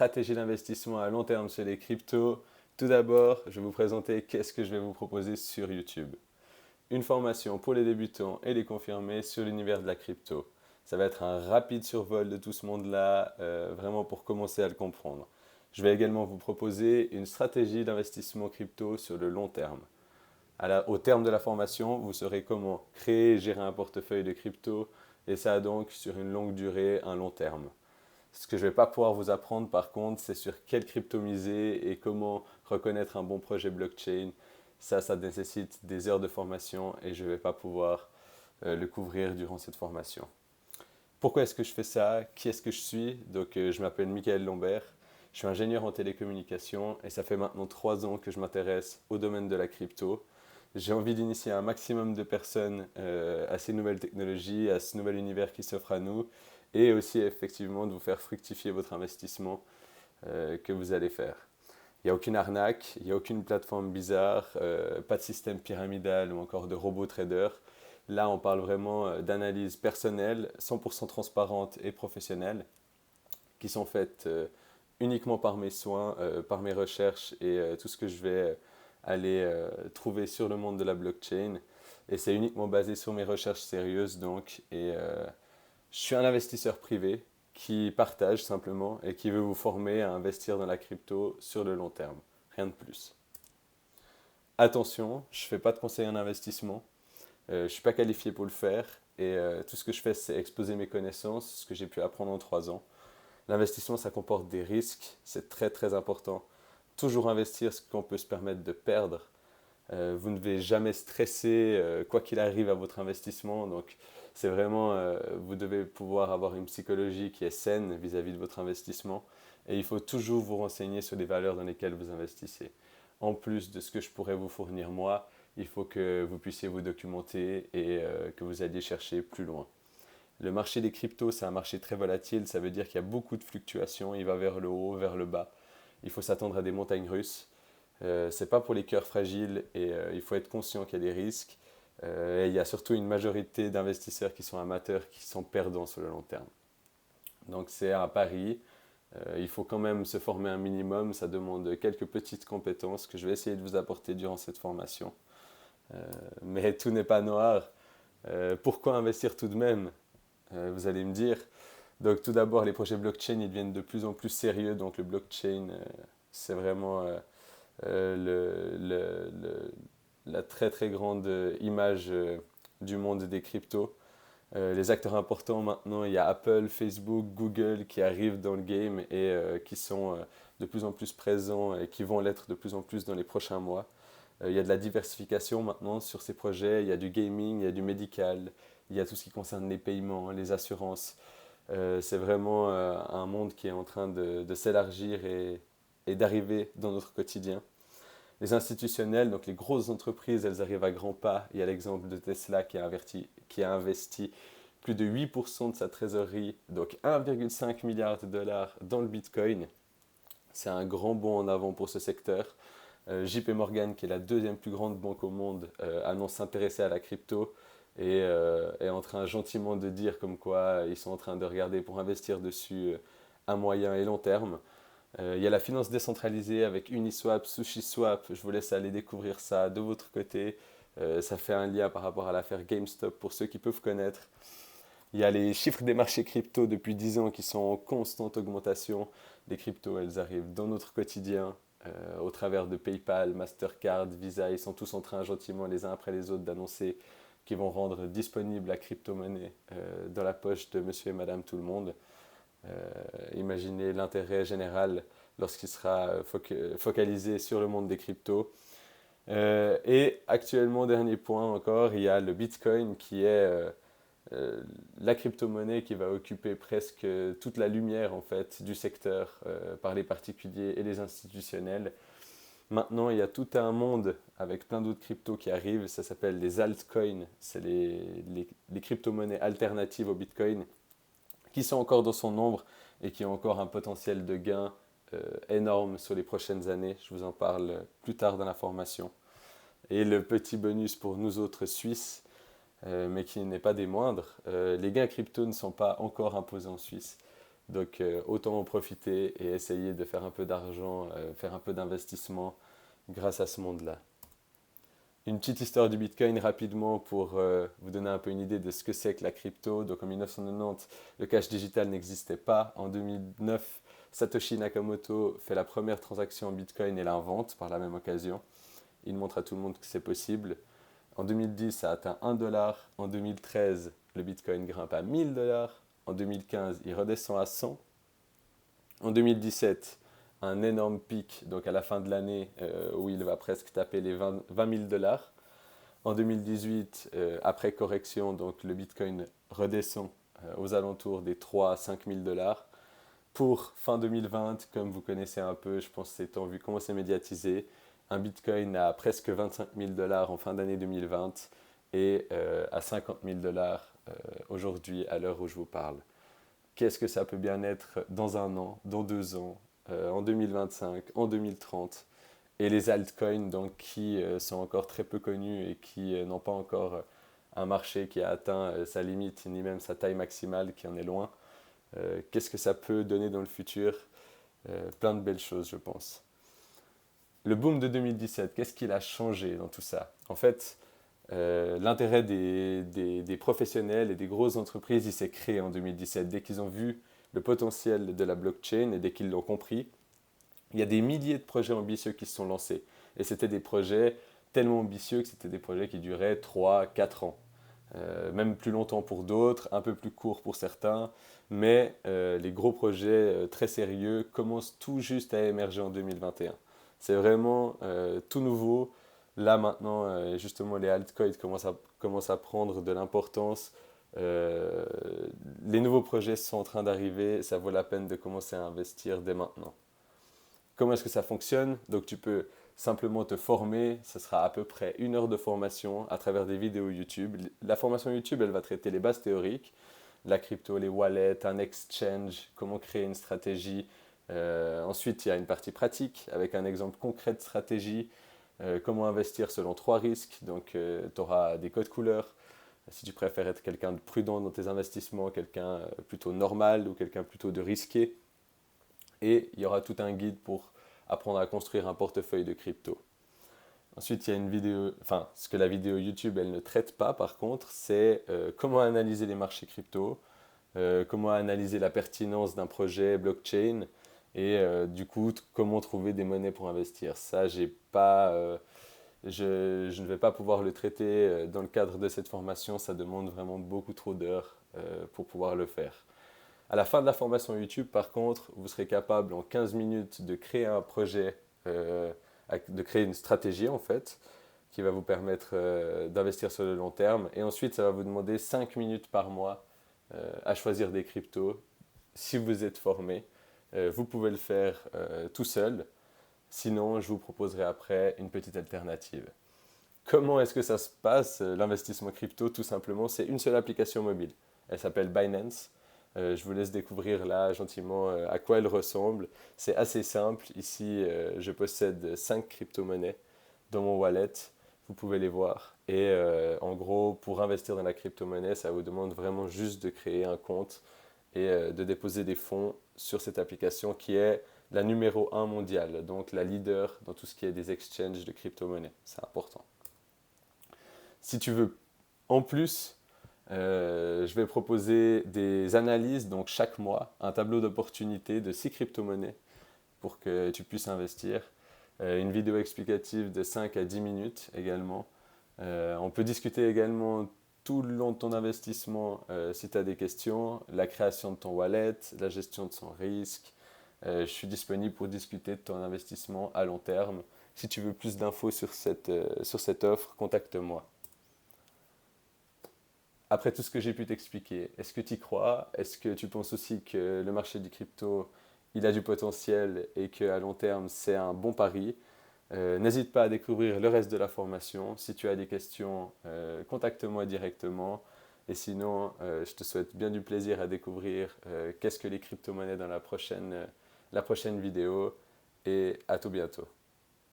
Stratégie d'investissement à long terme sur les cryptos. Tout d'abord, je vais vous présenter qu'est-ce que je vais vous proposer sur YouTube. Une formation pour les débutants et les confirmés sur l'univers de la crypto. Ça va être un rapide survol de tout ce monde-là, vraiment pour commencer à le comprendre. Je vais également vous proposer une stratégie d'investissement crypto sur le long terme. Au terme de la formation, vous saurez comment créer et gérer un portefeuille de crypto, et ça donc sur une longue durée, un long terme. Ce que je ne vais pas pouvoir vous apprendre par contre, c'est sur quelle crypto miser et comment reconnaître un bon projet blockchain. Ça nécessite des heures de formation et je ne vais pas pouvoir le couvrir durant cette formation. Pourquoi est-ce que je fais ça? Qui est-ce que je suis? Je m'appelle Michael Lombert. Je suis ingénieur en télécommunications et ça fait maintenant 3 ans que je m'intéresse au domaine de la crypto. J'ai envie d'initier un maximum de personnes à ces nouvelles technologies, à ce nouvel univers qui s'offre à nous et aussi effectivement de vous faire fructifier votre investissement que vous allez faire. Il n'y a aucune arnaque, il n'y a aucune plateforme bizarre, pas de système pyramidal ou encore de robot trader. Là, on parle vraiment d'analyses personnelles, 100% transparentes et professionnelles, qui sont faites uniquement par mes soins, par mes recherches et tout ce que je vais aller trouver sur le monde de la blockchain. Et c'est uniquement basé sur mes recherches sérieuses donc. Je suis un investisseur privé qui partage simplement et qui veut vous former à investir dans la crypto sur le long terme. Rien de plus. Attention, je ne fais pas de conseil en investissement. Je ne suis pas qualifié pour le faire. Tout ce que je fais, c'est exposer mes connaissances, ce que j'ai pu apprendre en 3 ans. L'investissement, ça comporte des risques. C'est très très important. Toujours investir ce qu'on peut se permettre de perdre. Vous ne devez jamais stresser quoi qu'il arrive à votre investissement. Donc, c'est vraiment, vous devez pouvoir avoir une psychologie qui est saine vis-à-vis de votre investissement. Et il faut toujours vous renseigner sur les valeurs dans lesquelles vous investissez. En plus de ce que je pourrais vous fournir moi, il faut que vous puissiez vous documenter et que vous alliez chercher plus loin. Le marché des cryptos, c'est un marché très volatile. Ça veut dire qu'il y a beaucoup de fluctuations. Il va vers le haut, vers le bas. Il faut s'attendre à des montagnes russes. C'est pas pour les cœurs fragiles et il faut être conscient qu'il y a des risques. Et il y a surtout une majorité d'investisseurs qui sont amateurs, qui sont perdants sur le long terme. Donc c'est un pari. Il faut quand même se former un minimum. Ça demande quelques petites compétences que je vais essayer de vous apporter durant cette formation. Mais tout n'est pas noir. Pourquoi investir tout de même? Vous allez me dire. Donc tout d'abord, les projets blockchain, ils deviennent de plus en plus sérieux. Donc le blockchain, c'est vraiment la très très grande image du monde des cryptos. Les acteurs importants maintenant, il y a Apple, Facebook, Google qui arrivent dans le game et qui sont de plus en plus présents et qui vont l'être de plus en plus dans les prochains mois. Il y a de la diversification maintenant sur ces projets, il y a du gaming, il y a du médical, il y a tout ce qui concerne les paiements, les assurances. C'est vraiment un monde qui est en train de s'élargir et d'arriver dans notre quotidien. Les institutionnels, donc les grosses entreprises, elles arrivent à grands pas. Il y a l'exemple de Tesla qui a investi plus de 8% de sa trésorerie, donc 1,5 milliard de dollars dans le Bitcoin. C'est un grand bond en avant pour ce secteur. JP Morgan, qui est la deuxième plus grande banque au monde, annonce s'intéresser à la crypto et est en train gentiment de dire comme quoi ils sont en train de regarder pour investir dessus à moyen et long terme. Il y a la finance décentralisée avec Uniswap, SushiSwap. Je vous laisse aller découvrir ça de votre côté. Ça fait un lien par rapport à l'affaire GameStop pour ceux qui peuvent connaître. Il y a les chiffres des marchés crypto depuis 10 ans qui sont en constante augmentation. Les cryptos, elles arrivent dans notre quotidien au travers de PayPal, Mastercard, Visa. Ils sont tous en train gentiment les uns après les autres d'annoncer qu'ils vont rendre disponible la crypto-monnaie dans la poche de monsieur et madame tout le monde. Imaginez l'intérêt général lorsqu'il sera focalisé sur le monde des cryptos. Et actuellement, dernier point encore, il y a le Bitcoin qui est la crypto-monnaie qui va occuper presque toute la lumière en fait du secteur par les particuliers et les institutionnels. Maintenant, il y a tout un monde avec plein d'autres cryptos qui arrivent. Ça s'appelle les altcoins. C'est les crypto-monnaies alternatives au Bitcoin qui sont encore dans son nombre et qui ont encore un potentiel de gain énorme sur les prochaines années. Je vous en parle plus tard dans la formation. Et le petit bonus pour nous autres Suisses, mais qui n'est pas des moindres, les gains crypto ne sont pas encore imposés en Suisse. Donc autant en profiter et essayer de faire un peu d'argent, faire un peu d'investissement grâce à ce monde-là. Une petite histoire du Bitcoin rapidement pour vous donner un peu une idée de ce que c'est que la crypto. Donc en 1990, le cash digital n'existait pas. En 2009, Satoshi Nakamoto fait la première transaction en Bitcoin et l'invente par la même occasion. Il montre à tout le monde que c'est possible. En 2010, ça atteint 1 dollar. En 2013, le Bitcoin grimpe à 1000 dollars. En 2015, il redescend à 100. En 2017, un énorme pic, donc à la fin de l'année, où il va presque taper les 20 000 dollars. En 2018, après correction, donc le Bitcoin redescend aux alentours des 3 à 5 000 dollars. Pour fin 2020, comme vous connaissez un peu, je pense que c'est en vue comment c'est médiatisé, un Bitcoin à presque 25 000 dollars en fin d'année 2020 et à 50 000 dollars aujourd'hui à l'heure où je vous parle. Qu'est-ce que ça peut bien être dans un an, dans 2 ans, en 2025, en 2030? Et les altcoins donc, qui sont encore très peu connus et qui n'ont pas encore un marché qui a atteint sa limite ni même sa taille maximale qui en est loin. Qu'est-ce que ça peut donner dans le futur? Plein de belles choses, je pense. Le boom de 2017, qu'est-ce qu'il a changé dans tout ça? En fait, l'intérêt des professionnels et des grosses entreprises, il s'est créé en 2017. Dès qu'ils ont vu le potentiel de la blockchain et dès qu'ils l'ont compris, il y a des milliers de projets ambitieux qui se sont lancés. Et c'était des projets tellement ambitieux que c'était des projets qui duraient 3, 4 ans. Même plus longtemps pour d'autres, un peu plus court pour certains. Mais les gros projets très sérieux commencent tout juste à émerger en 2021. C'est vraiment tout nouveau. Là maintenant, justement, les altcoins commencent à prendre de l'importance. Euh, les nouveaux projets sont en train d'arriver. Ça vaut la peine de commencer à investir dès maintenant. Comment est-ce que ça fonctionne? Donc tu peux simplement te former, ce sera à peu près 1 heure de formation à travers des vidéos YouTube. La formation YouTube, elle va traiter les bases théoriques, la crypto, les wallets, un exchange, comment créer une stratégie. Ensuite, il y a une partie pratique avec un exemple concret de stratégie, comment investir selon 3 risques. Donc tu auras des codes couleurs. Si tu préfères être quelqu'un de prudent dans tes investissements, quelqu'un plutôt normal ou quelqu'un plutôt de risqué. Et il y aura tout un guide pour apprendre à construire un portefeuille de crypto. Ensuite, il y a une vidéo, enfin, ce que la vidéo YouTube, elle ne traite pas par contre, c'est comment analyser les marchés crypto, comment analyser la pertinence d'un projet blockchain et du coup, comment trouver des monnaies pour investir. Ça, je ne vais pas pouvoir le traiter dans le cadre de cette formation, ça demande vraiment beaucoup trop d'heures pour pouvoir le faire. À la fin de la formation YouTube, par contre, vous serez capable en 15 minutes de créer un projet, de créer une stratégie en fait, qui va vous permettre d'investir sur le long terme. Et ensuite, ça va vous demander 5 minutes par mois à choisir des cryptos. Si vous êtes formé, vous pouvez le faire tout seul. Sinon, je vous proposerai après une petite alternative. Comment est-ce que ça se passe, l'investissement crypto? Tout simplement, c'est une seule application mobile. Elle s'appelle Binance. Je vous laisse découvrir là gentiment à quoi elle ressemble. C'est assez simple. Ici, je possède 5 crypto-monnaies dans mon wallet. Vous pouvez les voir. Et en gros, pour investir dans la crypto-monnaie, ça vous demande vraiment juste de créer un compte et de déposer des fonds sur cette application qui est la numéro 1 mondiale, donc la leader dans tout ce qui est des exchanges de crypto-monnaies. C'est important. Si tu veux en plus, je vais proposer des analyses, donc chaque mois, un tableau d'opportunités de 6 crypto-monnaies pour que tu puisses investir. Une vidéo explicative de 5 à 10 minutes également. On peut discuter également tout le long de ton investissement si tu as des questions, la création de ton wallet, la gestion de son risque. Je suis disponible pour discuter de ton investissement à long terme. Si tu veux plus d'infos sur cette offre, contacte-moi. Après tout ce que j'ai pu t'expliquer, est-ce que tu y crois? Est-ce que tu penses aussi que le marché du crypto, il a du potentiel et qu'à long terme, c'est un bon pari? N'hésite pas à découvrir le reste de la formation. Si tu as des questions, contacte-moi directement. Et sinon, je te souhaite bien du plaisir à découvrir qu'est-ce que les crypto-monnaies dans la prochaine vidéo. Et à tout bientôt.